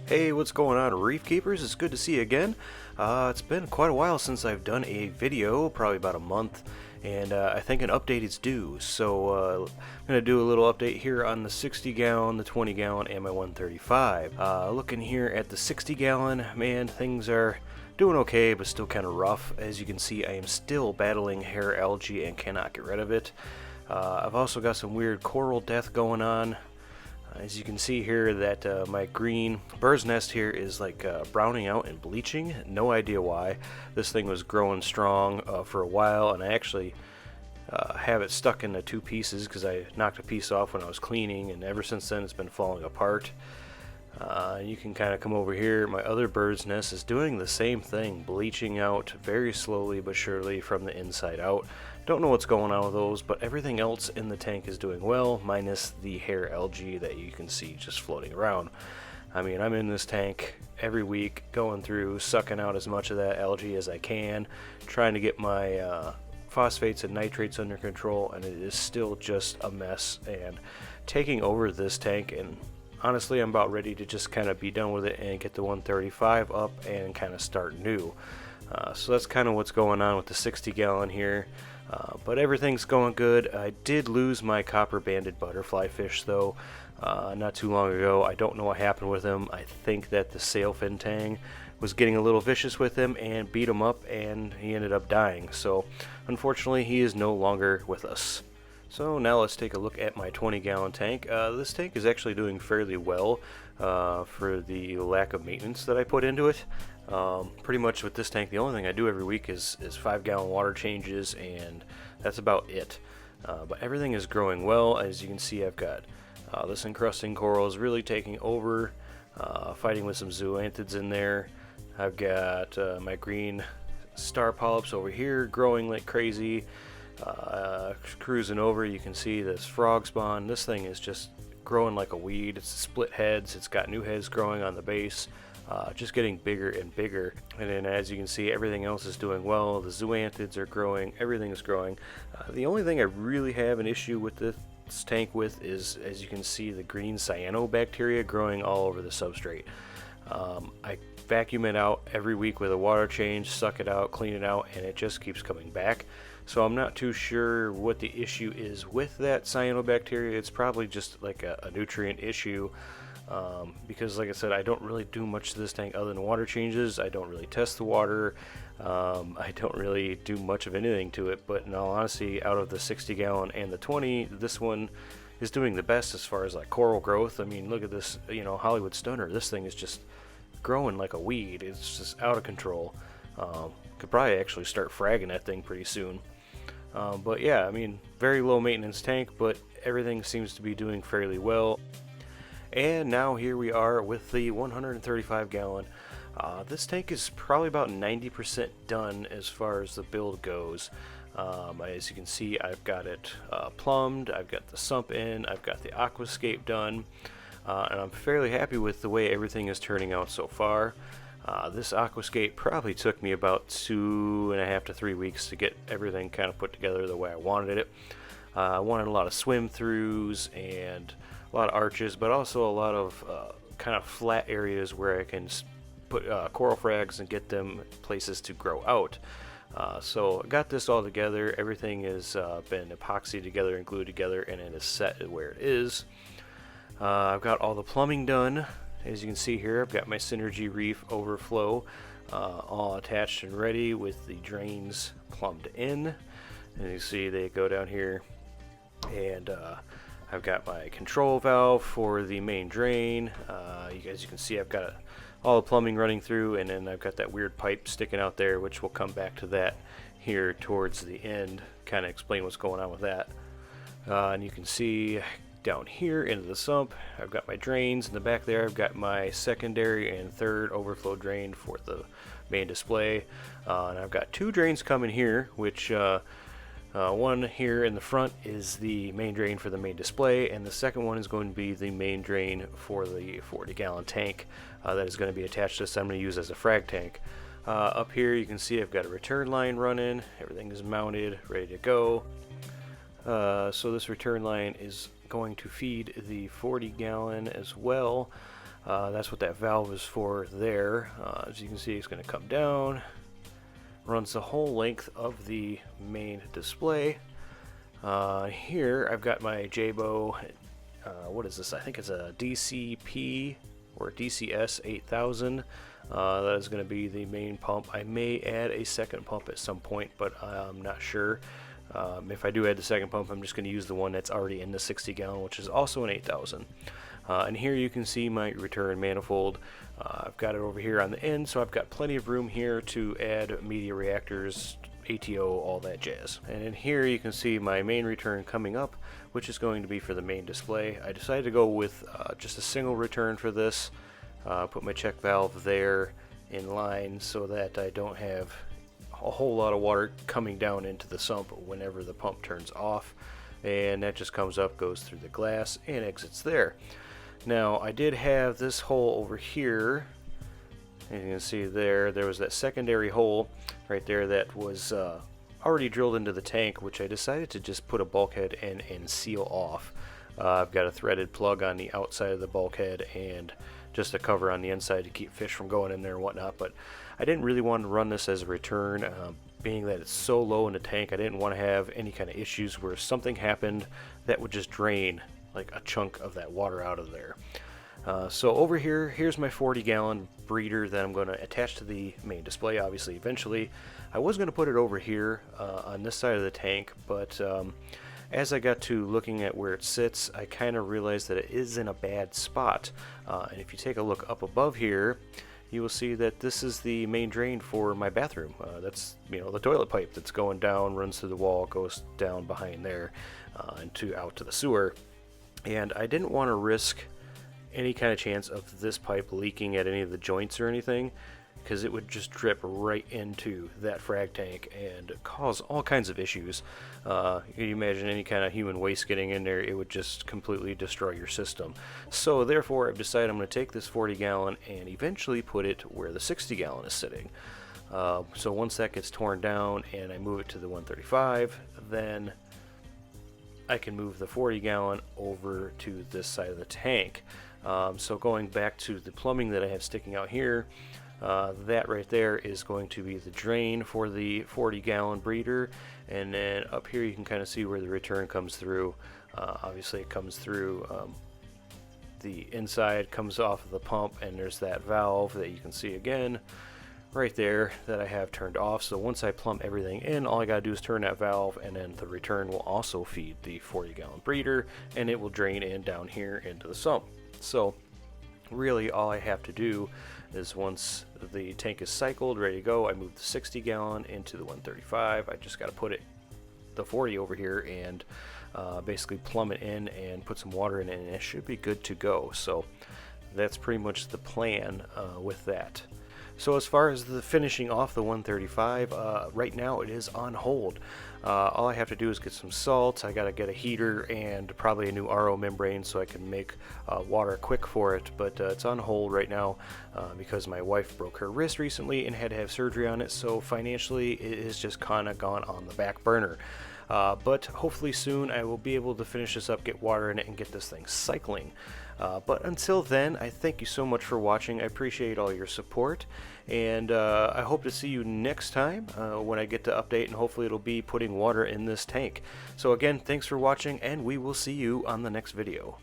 Hey, what's going on, Reef Keepers? It's good to see you again. It's been quite a while since I've done a video, probably about a month, and I think an update is due. So I'm going to do a little update here on the 60 gallon, the 20 gallon, and my 135. Looking here at the 60 gallon, man, things are doing okay, but still kind of rough. As you can see, I am still battling hair algae and cannot get rid of it. I've also got some weird coral death going on. As you can see here, that my green bird's nest here is like browning out and bleaching. No idea why. This thing was growing strong for a while, and I actually have it stuck into two pieces because I knocked a piece off when I was cleaning, and ever since then it's been falling apart. You can kind of come over here. My other bird's nest is doing the same thing, bleaching out very slowly but surely from the inside out. Don't know what's going on with those, but everything else in the tank is doing well, minus the hair algae that you can see just floating around. I mean, I'm in this tank every week, going through, sucking out as much of that algae as I can, trying to get my phosphates and nitrates under control, and it is still just a mess and taking over this tank. And honestly, I'm about ready to just kind of be done with it and get the 135 up and kind of start new. So that's kind of what's going on with the 60 gallon here. But everything's going good. I did lose my copper banded butterfly fish though, not too long ago. I don't know what happened with him. I think that the sailfin tang was getting a little vicious with him and beat him up, and he ended up dying. So unfortunately, he is no longer with us. So now let's take a look at my 20 gallon tank. This tank is actually doing fairly well for the lack of maintenance that I put into it. Pretty much with this tank, the only thing I do every week is 5 gallon water changes, and that's about it. But everything is growing well. As you can see, I've got this encrusting coral is really taking over, fighting with some zoanthids in there. I've got my green star polyps over here growing like crazy. Cruising over, you can see this frog spawn. This thing is just growing like a weed. It's split heads, it's got new heads growing on the base, just getting bigger and bigger. And then as you can see, everything else is doing well. The zoanthids are growing, everything is growing. The only thing I really have an issue with this tank with is, as you can see, the green cyanobacteria growing all over the substrate. I vacuum it out every week with a water change, suck it out, clean it out, and it just keeps coming back. So I'm not too sure what the issue is with that cyanobacteria. It's probably just like a nutrient issue, because like I said, I don't really do much to this tank other than water changes. I don't really test the water. I don't really do much of anything to it, but in all honesty, out of the 60 gallon and the 20, this one is doing the best as far as like coral growth. I mean, look at this, Hollywood stunner. This thing is just growing like a weed. It's just out of control. Could probably actually start fragging that thing pretty soon. But yeah, I mean, very low maintenance tank, but everything seems to be doing fairly well. And now here we are with the 135 gallon. This tank is probably about 90% done as far as the build goes. As you can see, I've got it plumbed, I've got the sump in, I've got the aquascape done, and I'm fairly happy with the way everything is turning out so far. This aquascape probably took me about 2.5 to 3 weeks to get everything kind of put together the way I wanted it. I wanted a lot of swim throughs and a lot of arches, but also a lot of kind of flat areas where I can put coral frags and get them places to grow out. So I got this all together. Everything has been epoxied together and glued together, and it is set where it is. I've got all the plumbing done. As you can see here, I've got my Synergy Reef overflow all attached and ready with the drains plumbed in. And you see they go down here, and I've got my control valve for the main drain. As you can see, I've got all the plumbing running through, and then I've got that weird pipe sticking out there, which we'll come back to that here towards the end, kind of explain what's going on with that. And you can see down here into the sump, I've got my drains in the back there. I've got my secondary and third overflow drain for the main display, and I've got 2 drains coming here, which one here in the front is the main drain for the main display, and the second one is going to be the main drain for the 40 gallon tank that is going to be attached to this. I'm going to use as a frag tank. Up here you can see I've got a return line running. Everything is mounted, ready to go. So this return line is going to feed the 40 gallon as well. That's what that valve is for there. As you can see, it's going to come down, runs the whole length of the main display. Here I've got my Jabo, what is this? I think it's a DCP or DCS 8000. That is going to be the main pump. I may add a second pump at some point, but I'm not sure. If I do add the second pump, I'm just going to use the one that's already in the 60 gallon, which is also an 8000. And here you can see my return manifold. I've got it over here on the end, so I've got plenty of room here to add media reactors, ATO, all that jazz. And in here you can see my main return coming up, which is going to be for the main display. I decided to go with just a single return for this. Put my check valve there in line so that I don't have a whole lot of water coming down into the sump whenever the pump turns off, and that just comes up, goes through the glass, and exits there. Now I did have this hole over here, as you can see there was that secondary hole right there that was already drilled into the tank, which I decided to just put a bulkhead in and seal off. I've got a threaded plug on the outside of the bulkhead and just a cover on the inside to keep fish from going in there and whatnot, but I didn't really want to run this as a return, being that it's so low in the tank. I didn't want to have any kind of issues where something happened that would just drain like a chunk of that water out of there. So over here, here's my 40-gallon breeder that I'm going to attach to the main display, obviously, eventually. I was going to put it over here on this side of the tank, but as I got to looking at where it sits, I kind of realized that it is in a bad spot. And if you take a look up above here, you will see that this is the main drain for my bathroom. That's, you know, the toilet pipe that's going down, runs through the wall, goes down behind there, and out to the sewer. And I didn't want to risk any kind of chance of this pipe leaking at any of the joints or anything, because it would just drip right into that frag tank and cause all kinds of issues. You can imagine any kind of human waste getting in there, it would just completely destroy your system. So therefore I've decided I'm going to take this 40-gallon and eventually put it where the 60-gallon is sitting. So once that gets torn down and I move it to the 135, then I can move the 40-gallon over to this side of the tank. So going back to the plumbing that I have sticking out here, that right there is going to be the drain for the 40-gallon breeder, and then up here you can kind of see where the return comes through. Obviously it comes through the inside, comes off of the pump, and there's that valve that you can see again right there that I have turned off. So once I plumb everything in, all I gotta do is turn that valve, and then the return will also feed the 40-gallon breeder, and it will drain in down here into the sump. So really all I have to do is, once the tank is cycled, ready to go, I move the 60-gallon into the 135. I just got to put the 40 over here and basically plumb it in and put some water in it, and it should be good to go. So that's pretty much the plan with that. So as far as the finishing off the 135, right now it is on hold. All I have to do is get some salt. I gotta get a heater and probably a new RO membrane so I can make water quick for it, but it's on hold right now because my wife broke her wrist recently and had to have surgery on it, so financially it is just kind of gone on the back burner. But hopefully soon I will be able to finish this up, get water in it, and get this thing cycling. But until then, I thank you so much for watching. I appreciate all your support, and I hope to see you next time when I get to update, and hopefully it'll be putting water in this tank. So again, thanks for watching, and we will see you on the next video.